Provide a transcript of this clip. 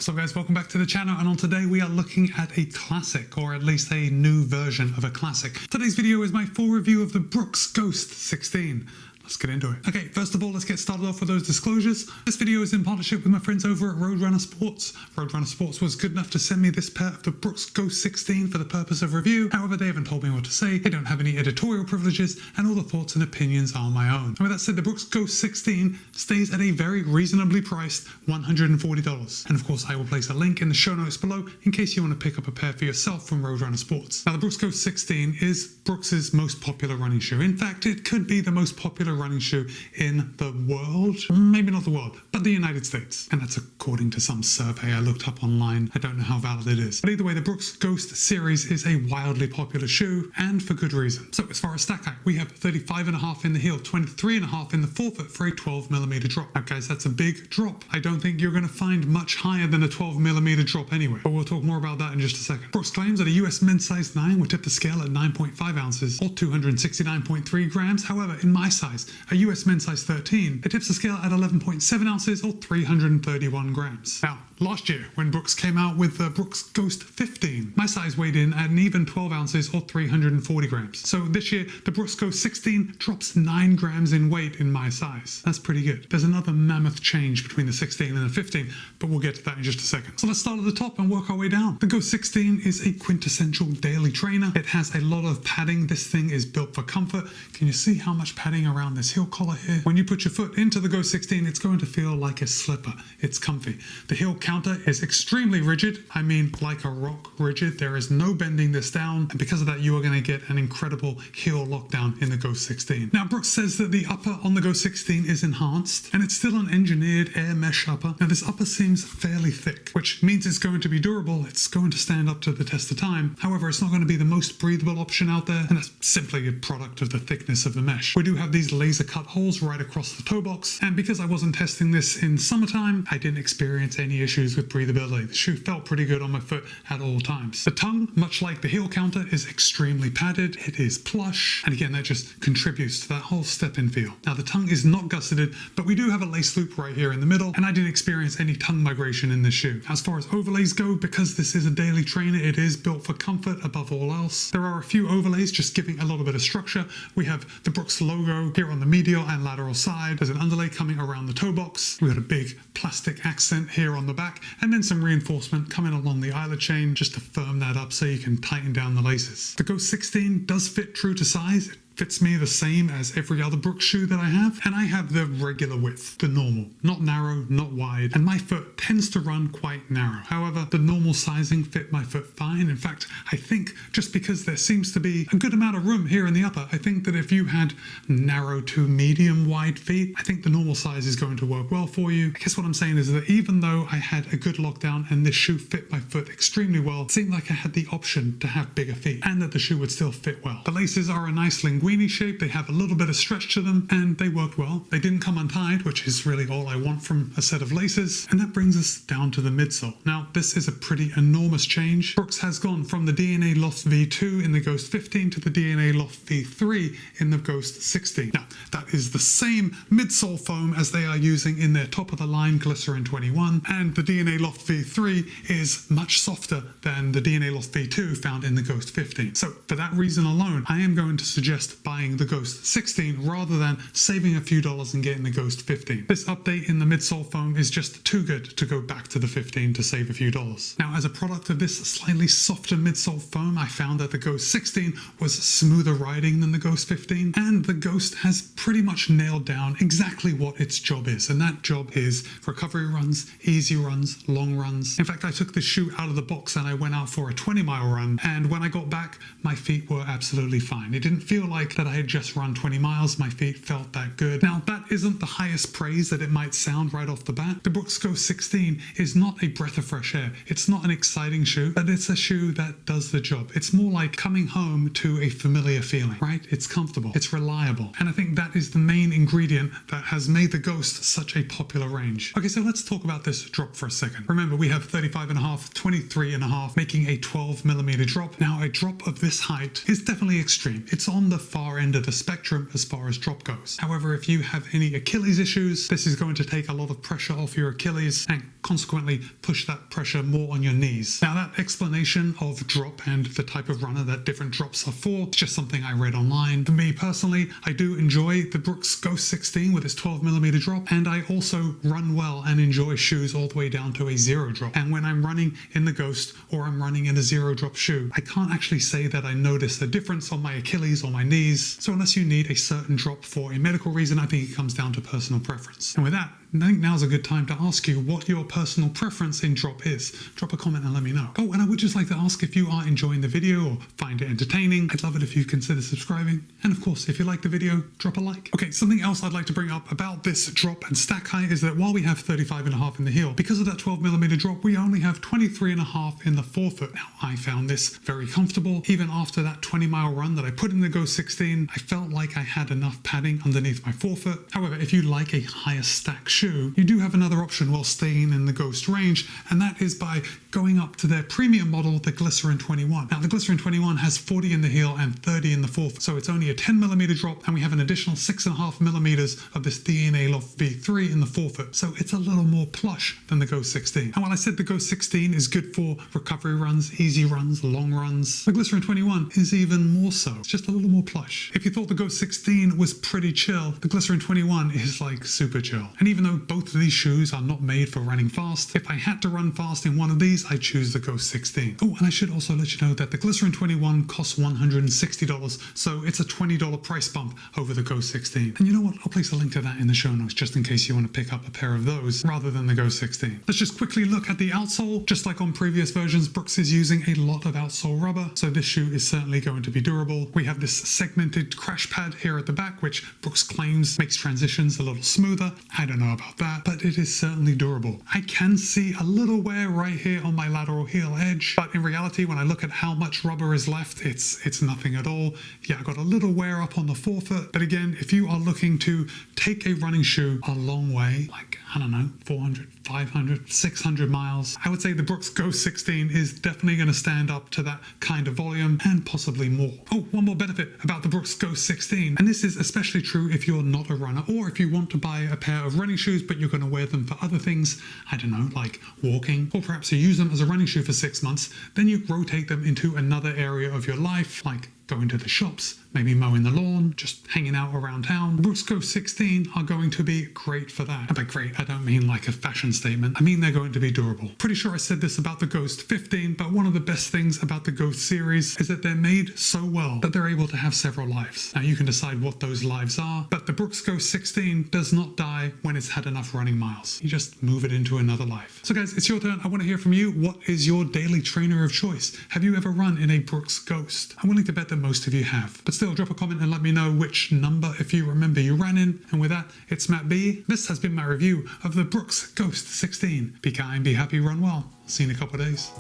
So guys, welcome back to the channel, and on today we are looking at a classic, or at least a new version of a classic. Today's video is my full review of the Brooks Ghost 16. Let's get into it. Okay, first of all, let's get started off with those disclosures. This video is in partnership with my friends over at Roadrunner Sports. Roadrunner Sports was good enough to send me this pair of the Brooks Ghost 16 for the purpose of review. However, they haven't told me what to say, they don't have any editorial privileges, and all the thoughts and opinions are my own. And with that said, the Brooks Ghost 16 stays at a very reasonably priced $140. And of course, I will place a link in the show notes below in case you want to pick up a pair for yourself from Roadrunner Sports. Now, the Brooks Ghost 16 is Brooks's most popular running shoe. In fact, it could be the most popular running shoe in the world. Maybe not the world, but the United States. And that's according to some survey I looked up online. I don't know how valid it is. But either way, the Brooks Ghost series is a wildly popular shoe, and for good reason. So as far as stack height, we have 35.5 in the heel, 23.5 in the forefoot for a 12mm drop. Now guys, that's a big drop. I don't think you're going to find much higher than a 12mm drop anyway, but we'll talk more about that in just a second. Brooks claims that a US men's size 9 would tip the scale at 9.5 ounces or 269.3 grams. However, in my size, a US men's size 13, it tips the scale at 11.7 ounces or 331 grams. Now, last year, when Brooks came out with the Brooks Ghost 15, my size weighed in at an even 12 ounces or 340 grams. So this year, the Brooks Ghost 16 drops 9 grams in weight in my size. That's pretty good. There's another mammoth change between the 16 and the 15, but we'll get to that in just a second. So let's start at the top and work our way down. The Ghost 16 is a quintessential daily trainer. It has a lot of padding. This thing is built for comfort. Can you see how much padding around this heel collar here? When you put your foot into the Ghost 16, it's going to feel like a slipper. It's comfy. The heel counter is extremely rigid. I mean, like a rock rigid. There is no bending this down, and because of that, you are going to get an incredible heel lockdown in the Ghost 16. Now, Brooks says that the upper on the Ghost 16 is enhanced, and it's still an engineered air mesh upper. Now, this upper seems fairly thick, which means it's going to be durable. It's going to stand up to the test of time. However, it's not going to be the most breathable option out there, and that's simply a product of the thickness of the mesh. We do have these laser cut holes right across the toe box, and because I wasn't testing this in summertime, I didn't experience any issues with breathability. The shoe felt pretty good on my foot at all times. The tongue, much like the heel counter, is extremely padded. It is plush, and again, that just contributes to that whole step-in feel. Now, the tongue is not gusseted, but we do have a lace loop right here in the middle, and I didn't experience any tongue migration in this shoe. As far as overlays go, because this is a daily trainer, it is built for comfort above all else. There are a few overlays just giving a little bit of structure. We have the Brooks logo here on the medial and lateral side. There's an underlay coming around the toe box. We got a big plastic accent here on the back, and then some reinforcement coming along the eyelet chain just to firm that up so you can tighten down the laces. The Ghost 16 does fit true to size. It fits me the same as every other Brooks shoe that I have, and I have the regular width, the normal, not narrow, not wide, and my foot tends to run quite narrow. However, the normal sizing fit my foot fine. In fact, I think just because there seems to be a good amount of room here in the upper, I think that if you had narrow to medium wide feet, I think the normal size is going to work well for you. I guess what I'm saying is that even though I had a good lockdown and this shoe fit my foot extremely well, it seemed like I had the option to have bigger feet and that the shoe would still fit well. The laces are a nice linguine shape. They have a little bit of stretch to them, and they worked well. They didn't come untied, which is really all I want from a set of laces. And that brings us down to the midsole. Now, this is a pretty enormous change. Brooks has gone from the DNA Loft V2 in the Ghost 15 to the DNA Loft V3 in the Ghost 16. Now, that is the same midsole foam as they are using in their top-of-the-line Glycerin 21, and the DNA Loft V3 is much softer than the DNA Loft V2 found in the Ghost 15. So, for that reason alone, I am going to suggest buying the Ghost 16 rather than saving a few dollars and getting the Ghost 15. This update in the midsole foam is just too good to go back to the 15 to save a few dollars. Now, as a product of this slightly softer midsole foam, I found that the Ghost 16 was smoother riding than the Ghost 15, and the Ghost has pretty much nailed down exactly what its job is, and that job is recovery runs, easy runs, long runs. In fact, I took this shoe out of the box and I went out for a 20-mile run, and when I got back, my feet were absolutely fine. It didn't feel like that I had just run 20 miles. My feet felt that good. Now, that isn't the highest praise that it might sound right off the bat. The Brooks Ghost 16 is not a breath of fresh air. It's not an exciting shoe, but it's a shoe that does the job. It's more like coming home to a familiar feeling, right? It's comfortable, it's reliable, and I think that is the main ingredient that has made the Ghost such a popular range. Okay, so let's talk about this drop for a second. Remember, we have 35.5, 23.5, making a 12mm drop. Now, a drop of this height is definitely extreme. It's on the far end of the spectrum as far as drop goes. However, if you have any Achilles issues, this is going to take a lot of pressure off your Achilles and consequently push that pressure more on your knees. Now, that explanation of drop and the type of runner that different drops are for is just something I read online. For me personally, I do enjoy the Brooks Ghost 16 with its 12mm drop, and I also run well and enjoy shoes all the way down to a 0 drop. And when I'm running in the Ghost or I'm running in a 0 drop shoe, I can't actually say that I notice a difference on my Achilles or my knees. So unless you need a certain drop for a medical reason, I think it comes down to personal preference. And with that, I think now's a good time to ask you what your personal preference in drop is. Drop a comment and let me know. Oh, and I would just like to ask if you are enjoying the video or find it entertaining. I'd love it if you consider subscribing. And of course, if you like the video, drop a like. Okay, something else I'd like to bring up about this drop and stack height is that while we have 35.5 in the heel, because of that 12mm drop, we only have 23.5 in the forefoot. Now, I found this very comfortable. Even after that 20-mile run that I put in the Ghost 16, I felt like I had enough padding underneath my forefoot. However, if you like a higher stack shoe, you do have another option while staying in the Ghost range, and that is by going up to their premium model, the Glycerin 21. Now, the Glycerin 21 has 40 in the heel and 30 in the forefoot, so it's only a 10mm drop, and we have an additional 6.5mm of this DNA Loft V3 in the forefoot, so it's a little more plush than the Ghost 16. And while I said the Ghost 16 is good for recovery runs, easy runs, long runs, the Glycerin 21 is even more so. It's just a little more plush. If you thought the Ghost 16 was pretty chill, the Glycerin 21 is like super chill. And even though both of these shoes are not made for running fast, if I had to run fast in one of these, I'd choose the Ghost 16. Oh, and I should also let you know that the Glycerin 21 costs $160, so it's a $20 price bump over the Ghost 16. And you know what? I'll place a link to that in the show notes just in case you want to pick up a pair of those rather than the Ghost 16. Let's just quickly look at the outsole. Just like on previous versions, Brooks is using a lot of outsole rubber, so this shoe is certainly going to be durable. We have this segmented crash pad here at the back, which Brooks claims makes transitions a little smoother. I don't know about that, but it is certainly durable. I can see a little wear right here on my lateral heel edge, but in reality, when I look at how much rubber is left, it's nothing at all. Yeah, I got a little wear up on the forefoot, but again, if you are looking to take a running shoe a long way, like, I don't know, 400, 500, 600 miles, I would say the Brooks Ghost 16 is definitely going to stand up to that kind of volume and possibly more. Oh, one more benefit about the Brooks Ghost 16, and this is especially true if you're not a runner or if you want to buy a pair of running shoes but you're going to wear them for other things, I don't know, like walking, or perhaps you use them as a running shoe for 6 months, then you rotate them into another area of your life, like going to the shops, maybe mowing the lawn, just hanging out around town. The Brooks Ghost 16 are going to be great for that. And by great, I don't mean like a fashion statement. I mean they're going to be durable. Pretty sure I said this about the Ghost 15, but one of the best things about the Ghost series is that they're made so well that they're able to have several lives. Now you can decide what those lives are, but the Brooks Ghost 16 does not die when it's had enough running miles. You just move it into another life. So guys, it's your turn. I want to hear from you. What is your daily trainer of choice? Have you ever run in a Brooks Ghost? I'm willing to bet that most of you have, but still drop a comment and let me know which number, if you remember, you ran in. And with that, it's Matt B. This has been my review of the Brooks Ghost 16. Be kind, be happy, run well. See you in a couple of days.